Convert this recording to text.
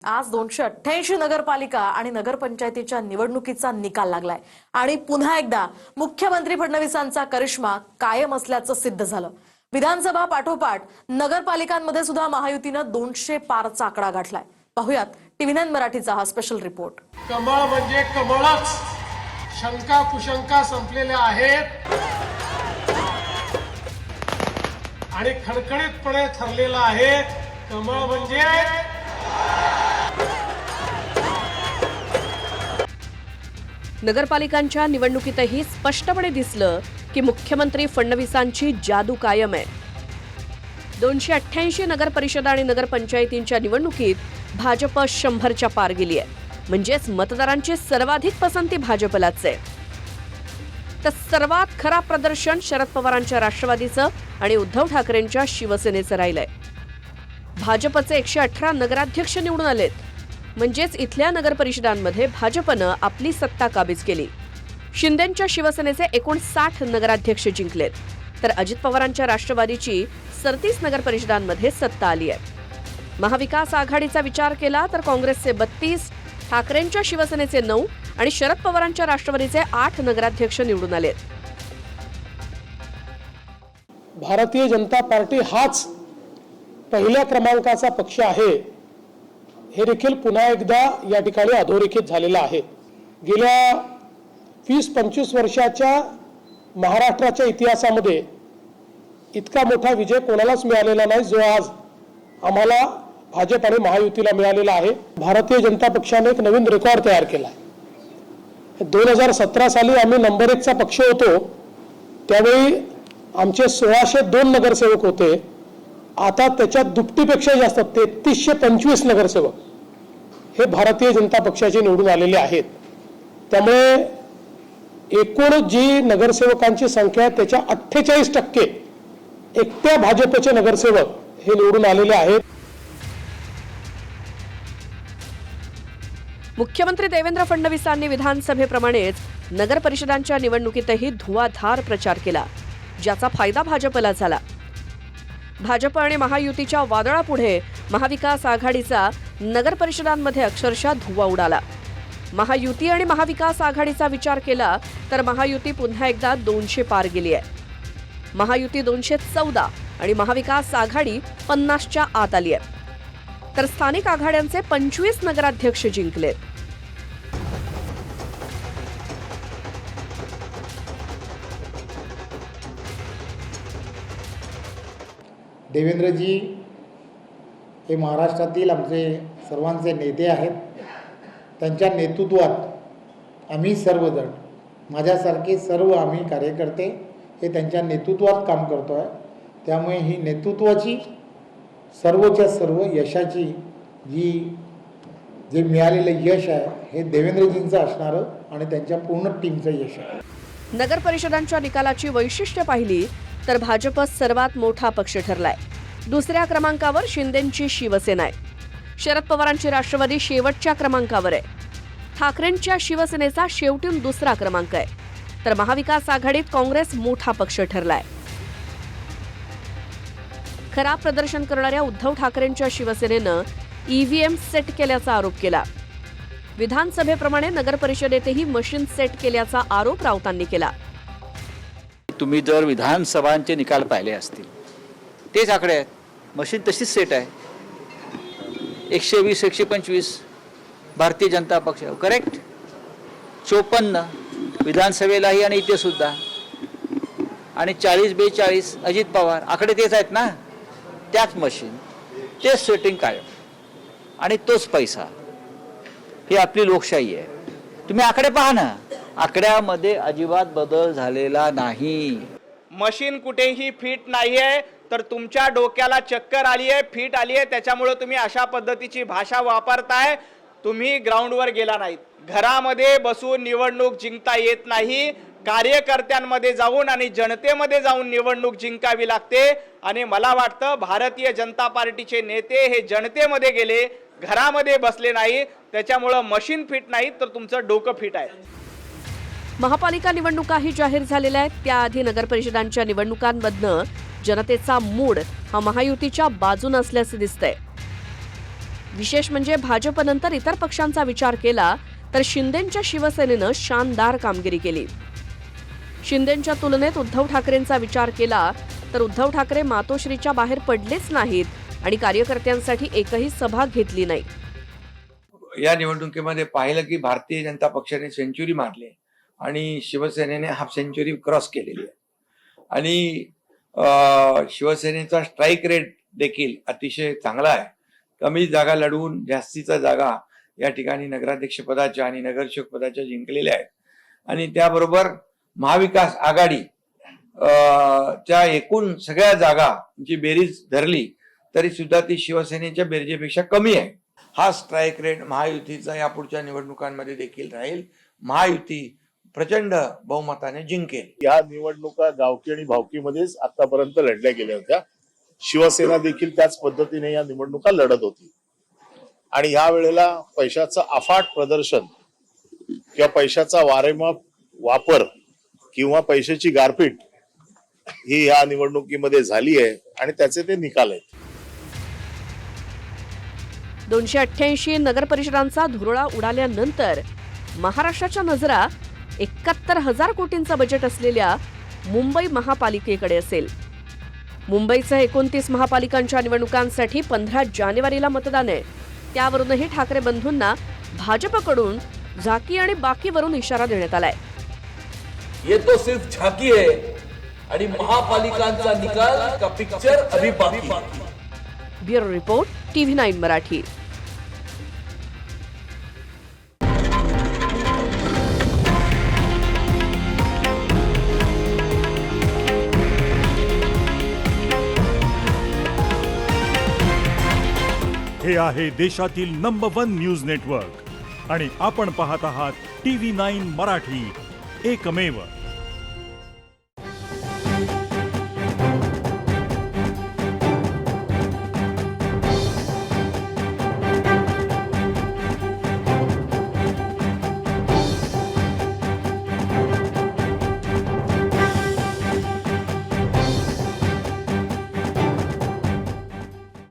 आज 288 नगरपालिका आणि नगरपंचायतीच्या निवडणुकीचा निकाल लागलाय आणि पुन्हा एकदा मुख्यमंत्री फडणवीसांचा करिश्मा कायम असल्याचं सिद्ध झालं। विधानसभा पाठोपाठ नगरपालिकांमध्ये सुद्धा महायुतीनं 200 पारचा आकडा गाठलाय। पाहूयात टीव्ही9 मराठीचा हा स्पेशल रिपोर्ट। कमळ म्हणजे कमळच, शंका कुशंका संपलेल्या आहेत आणि खणखणीतपणे ठरलेलं आहे कमळ म्हणजे नगरपालिकांच्या निवडणुकीतही स्पष्टपणे दिसलं की मुख्यमंत्री फडणवीसांची जादू कायम आहे। 288 नगरपरिषदा आणि नगरपंचायतींच्या निवडणुकीत भाजप 100च्या पार गेली आहे, म्हणजेच मतदारांची सर्वाधिक पसंती भाजपलाच आहे। तर सर्वात खराब प्रदर्शन शरद पवारांच्या राष्ट्रवादीचं आणि उद्धव ठाकरेंच्या शिवसेनेचं राहिलंय। भाजपचे 118 नगराध्यक्ष निवडून आलेत, म्हणजेच इथल्या नगरपरिषदांमध्ये भाजपनं आपली सत्ता काबीज केली। शिंदेंच्या शिवसेनेचे 59 नगराध्यक्ष जिंकलेत, तर अजित पवारांच्या राष्ट्रवादीची 37 नगरपरिषदांमध्ये सत्ता आली आहे। महाविकास आघाडीचा विचार केला तर काँग्रेसचे 32, ठाकरेंच्या शिवसेनेचे 9 आणि शरद पवारांच्या राष्ट्रवादीचे 8 नगराध्यक्ष निवडून आलेत। भारतीय जनता पार्टी हाच पहिल्या क्रमांकाचा पक्ष आहे हे देखील पुन्हा एकदा या ठिकाणी अधोरेखित झालेलं आहे। गेल्या 20-25 वर्षाच्या महाराष्ट्राच्या इतिहासामध्ये इतका मोठा विजय कोणालाच मिळालेला नाही जो आज आम्हाला भाजप आणि महायुतीला मिळालेला आहे। भारतीय जनता पक्षाने एक नवीन रेकॉर्ड तयार केला आहे। 2017 साली आम्ही नंबर 1चा पक्ष होतो, त्यावेळी आमचे 1602 नगरसेवक होते। आता त्याच्यात दुपटीपेक्षा जास्त 3325 नगरसेवक हे भारतीय जनता पक्षाचे निवडून आलेले आहेत। त्यामुळे एकूण जी नगरसेवकांची संख्या आहे त्याच्या 48% एकट्या भाजपचे नगरसेवक हे निवडून आलेले आहेत। मुख्यमंत्री देवेंद्र फडणवीसांनी विधानसभेप्रमाणेच नगरपरिषदांच्या निवडणुकीतही धुवाधार प्रचार केला, ज्याचा फायदा भाजपला झाला। भाजप आणि महायुतीच्या वादळापुढे महाविकास आघाडीचा नगरपरिषदांमध्ये अक्षरशः धुव्वा उडाला। महायुती आणि महाविकास आघाडीचा विचार केला तर महायुती पुन्हा एकदा 200 पार गेली आहे। महायुती 214 आणि महाविकास आघाडी 50च्या आत आली आहे, तर स्थानिक आघाड्यांचे 25 नगराध्यक्ष जिंकलेत। देवेंद्रजी हे महाराष्ट्रातील आमचे सर्वांचे नेते आहेत। त्यांच्या नेतृत्वात आम्ही सर्वजण, माझ्यासारखे सर्व आम्ही कार्यकर्ते हे त्यांच्या नेतृत्वात काम करतो आहे। त्यामुळे ही नेतृत्वाची सर्वच्या सर्व यशाची जे मिळालेलं यश आहे हे देवेंद्रजींचं असणारं आणि त्यांच्या पूर्ण टीमचं यश आहे। नगरपरिषदांच्या निकालाची वैशिष्ट्य पाहिली तर भाजप सर्वात मोठा पक्ष ठरलाय। दुसऱ्या क्रमांकावर शिंदेंची शिवसेना आहे, शरद पवारांची राष्ट्रवादी शेवटच्या क्रमांकावर आहे, ठाकरेंच्या शिवसेनेचा शेवटून दुसरा क्रमांक आहे, तर महाविकास आघाडीत काँग्रेस मोठा पक्ष ठरलाय। खराब प्रदर्शन करणाऱ्या उद्धव ठाकरेंच्या शिवसेनेनं ईव्हीएम सेट केल्याचा आरोप केला। विधानसभेप्रमाणे नगरपरिषदेतही मशीन सेट केल्याचा आरोप राऊतांनी केला। तुम्ही जर विधानसभांचे निकाल पाहिले असतील तेच आकडे आहेत, मशीन तशीच सेट आहे। 120 125 भारतीय जनता पक्ष करेक्ट, 54 विधानसभेलाही आणि इथे सुद्धा, आणि 40-42 अजित पवार, आकडे तेच आहेत ना, त्याच मशीन, तेच सेटिंग कायम आणि तोच पैसा। ही आपली लोकशाही आहे। तुम्ही आकडे पहा ना, आकड्यामध्ये अजिबात बदल झालेला नाही। मशीन कुठेही फिट नाहीये, तर तुमच्या डोक्याला चक्कर आली आहे, फिट आली आहे, त्याच्यामुळे तुम्ही अशा पद्धतीची भाषा वापरताय। तुम्ही ग्राउंडवर गेला नाहीत। घरामध्ये बसून निवडणूक जिंकता येत नाही, कार्यकर्त्यांमध्ये जाऊन आणि जनतेमध्ये जाऊन निवडणूक जिंकावी लागते। आणि मला वाटतं भारतीय जनता पार्टीचे नेते हे जनतेमध्ये गेले, घरामध्ये बसले नाही, त्याच्यामुळे मशीन फिट नाही तर तुमचं डोकं फिट आहे। महापालिका निवडणुकाही जाहीर झालेल्या आहेत, त्याआधी नगरपरिषदांच्या निवडणुकांमधनं जनतेचा मूड हा महायुतीच्या बाजूने असल्याचे दिसतंय। विशेष म्हणजे भाजपनंतर इतर पक्षांचा विचार केला तर शिंदेंच्या शिवसेनेनं शानदार कामगिरी केली. शिंदेंच्या तुलनेत उद्धव ठाकरेंचा विचार केला तर उद्धव ठाकरे मातोश्रीच्या बाहेर पडलेच नाहीत आणि कार्यकर्त्यांसाठी एकही सभा घेतली नाही. या निवडणुकीमध्ये पाहिलं की भारतीय जनता पक्षाने सेंचुरी मारली आणि शिवसेनेने हाफ सेंचुरी क्रॉस केलेली आहे आणि शिवसेनेचा स्ट्राईक रेट देखील अतिशय चांगला आहे. कमी जागा लढवून जास्तीचा जागा या ठिकाणी नगराध्यक्ष पदाच्या आणि नगरसेवक पदाच्या जिंकलेल्या आहेत आणि त्याबरोबर महाविकास आघाडी च्या एकूण सगळ्या जागांची बेरीज धरली तरी सुद्धा ती शिवसेनेच्या बेरजेपेक्षा कमी आहे. हा स्ट्राईक रेट महायुतीचा या पुढच्या निवडणुकांमध्ये देखील राहील. महायुती प्रचंड बहुमताने जिंकेल. या निवडणुका गावकी आणि भावकीमध्येच आतापर्यंत लढल्या गेल्या होत्या. शिवसेना देखील त्याच पद्धतीने या निवडणुका लढत होती आणि या वेळेला पैशाचं अफाट प्रदर्शन किंवा पैशाचा वारेमाप वापर किंवा पैशाची गारपीट ही या निवडणुकीमध्ये झाली आहे आणि त्याचे ते निकाल आहेत. 288 नगर परिषदांचा धुरळा उडाल्यानंतर महाराष्ट्राच्या नजरा 71,000 कोटींचं बजेट असलेल्या मुंबई महापालिकेकडे असेल. मुंबईसह 29 महापालिकांच्या निवडणुकांसाठी 15 जानेवारीला मतदान आहे. त्यावरूनही ठाकरे बंधूंना भाजपकडून झाकी आणि बाकीवरून इशारा देण्यात आलाय. ये तो सिर्फ झाकी है आणि महापालिकांचा निकाल का पिक्चर अभी बाकी. Bureau report TV9 Marathi. हे आहे देशातील नंबर 1 न्यूज नेटवर्क आणि आपण पाहत आहात TV9 मराठी, एकमेव.